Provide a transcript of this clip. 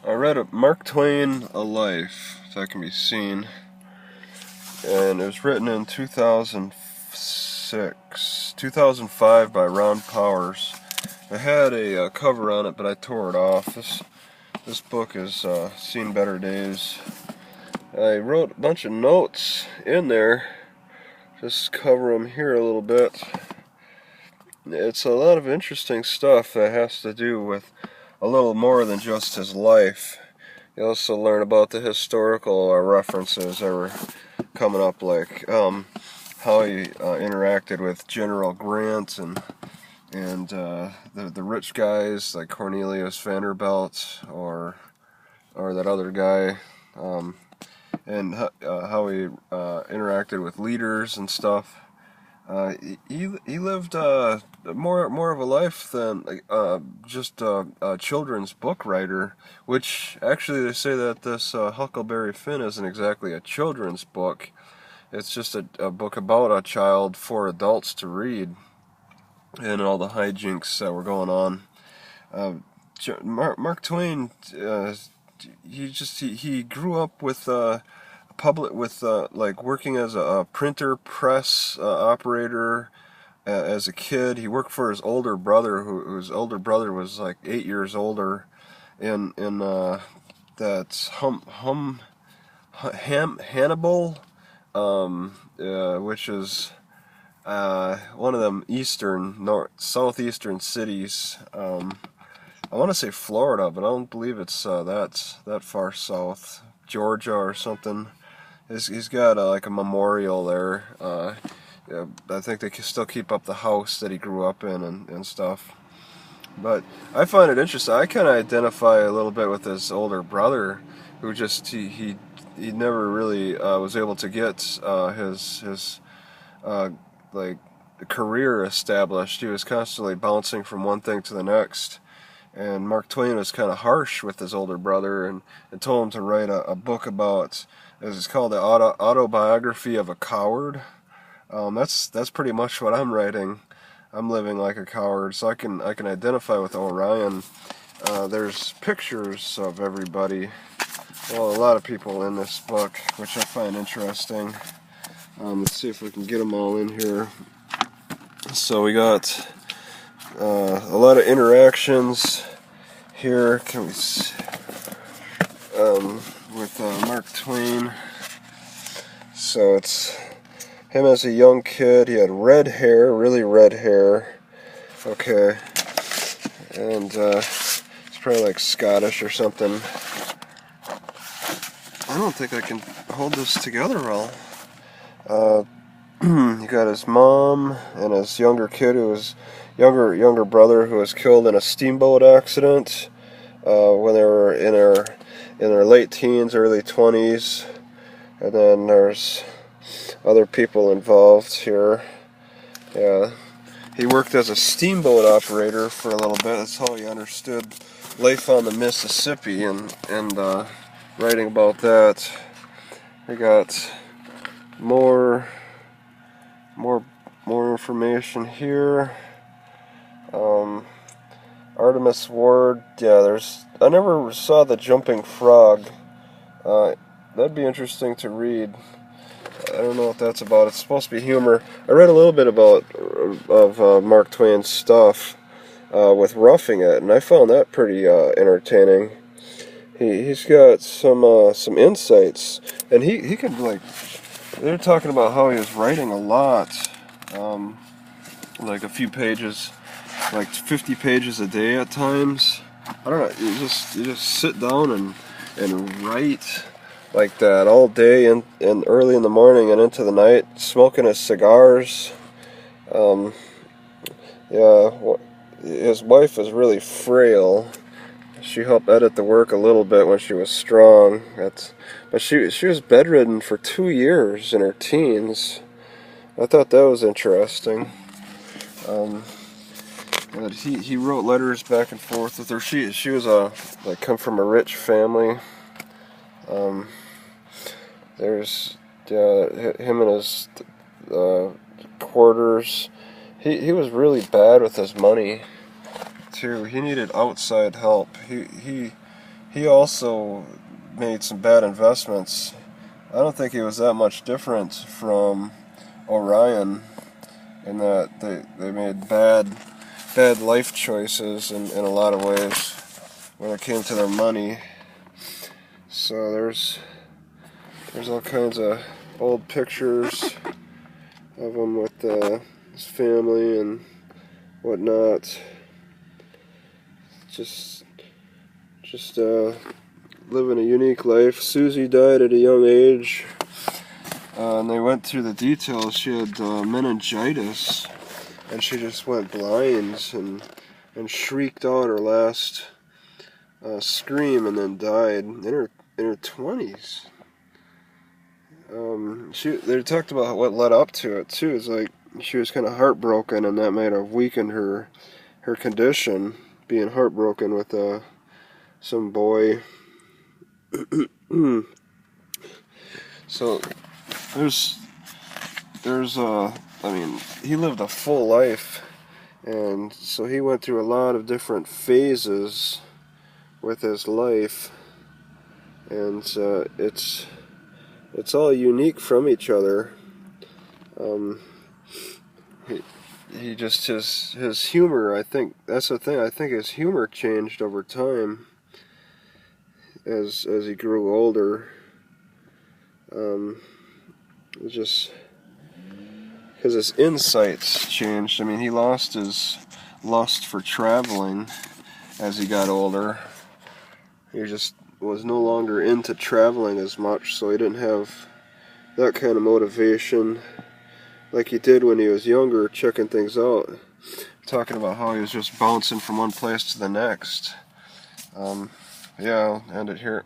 I read a Mark Twain, A Life, that can be seen, and it was written in 2005 by Ron Powers. It had a cover on it, but I tore it off. This book has seen better days. I wrote a bunch of notes in there, just cover them here a little bit. It's a lot of interesting stuff that has to do with a little more than just his life. You also learn about the historical references that were coming up, like how he interacted with General Grant and the rich guys like Cornelius Vanderbilt or that other guy, and how he interacted with leaders and stuff. He lived more of a life than just a children's book writer, which actually they say that this Huckleberry Finn isn't exactly a children's book. It's just a book about a child for adults to read, and all the hijinks that were going on. Mark Twain, he grew up with like working as a printer press operator as a kid. He worked for his older brother, whose older brother was like 8 years older, in that's Hannibal, which is one of them southeastern cities. I want to say Florida, but I don't believe it's that far south. Georgia or something. He's got like a memorial there. Yeah, I think they can still keep up the house that he grew up in and stuff. But I find it interesting. I kind of identify a little bit with his older brother, who just he never really was able to get his like career established. He was constantly bouncing from one thing to the next. And Mark Twain was kind of harsh with his older brother and told him to write a book about, as it's called, the autobiography of a coward. That's pretty much what I'm writing. I'm living like a coward, so I can identify with Orion. There's pictures of everybody, well, a lot of people in this book, which I find interesting. Let's see if we can get them all in here. So we got a lot of interactions here. Can we see, with Mark Twain? So it's him as a young kid. He had red hair, really red hair. Okay, and it's probably like Scottish or something. I don't think I can hold this together well. You got his mom and his younger kid, who was younger brother, who was killed in a steamboat accident when they were in their late teens, early 20s. And then there's other people involved here. Yeah, he worked as a steamboat operator for a little bit. That's how he understood life on the Mississippi and writing about that. We got more information here. Artemis Ward. Yeah, I never saw the jumping frog. That'd be interesting to read. I don't know what that's about. It's supposed to be humor. I read a little bit of Mark Twain's stuff with Roughing It, and I found that pretty entertaining. He's got some insights, and he could, like, they're talking about how he was writing a lot, like a few pages, like 50 pages a day at times. I don't know. You just sit down and write like that all day and early in the morning and into the night, smoking his cigars. Yeah, his wife is really frail. She helped edit the work a little bit when she was strong. But she was bedridden for 2 years in her teens. I thought that was interesting. But he wrote letters back and forth with her. She was come from a rich family. There's him and his quarters. He was really bad with his money too. He needed outside help. He he also made some bad investments. I don't think he was that much different from Orion in that they made bad life choices in a lot of ways when it came to their money. So there's all kinds of old pictures of him with his family and whatnot. Just living a unique life. Susie died at a young age, and they went through the details. She had meningitis, and she just went blind and shrieked out her last scream, and then died in her 20s. They talked about what led up to it too. It's like she was kind of heartbroken, and that might have weakened her condition, being heartbroken with some boy. So there's I mean, he lived a full life, and so he went through a lot of different phases with his life, and it's all unique from each other. He just his humor, I think that's the thing. I think his humor changed over time as he grew older. Just because his insights changed. I mean, he lost his lust for traveling as he got older. He just was no longer into traveling as much, so he didn't have that kind of motivation like he did when he was younger, checking things out, talking about how he was just bouncing from one place to the next. Yeah, I'll end it here.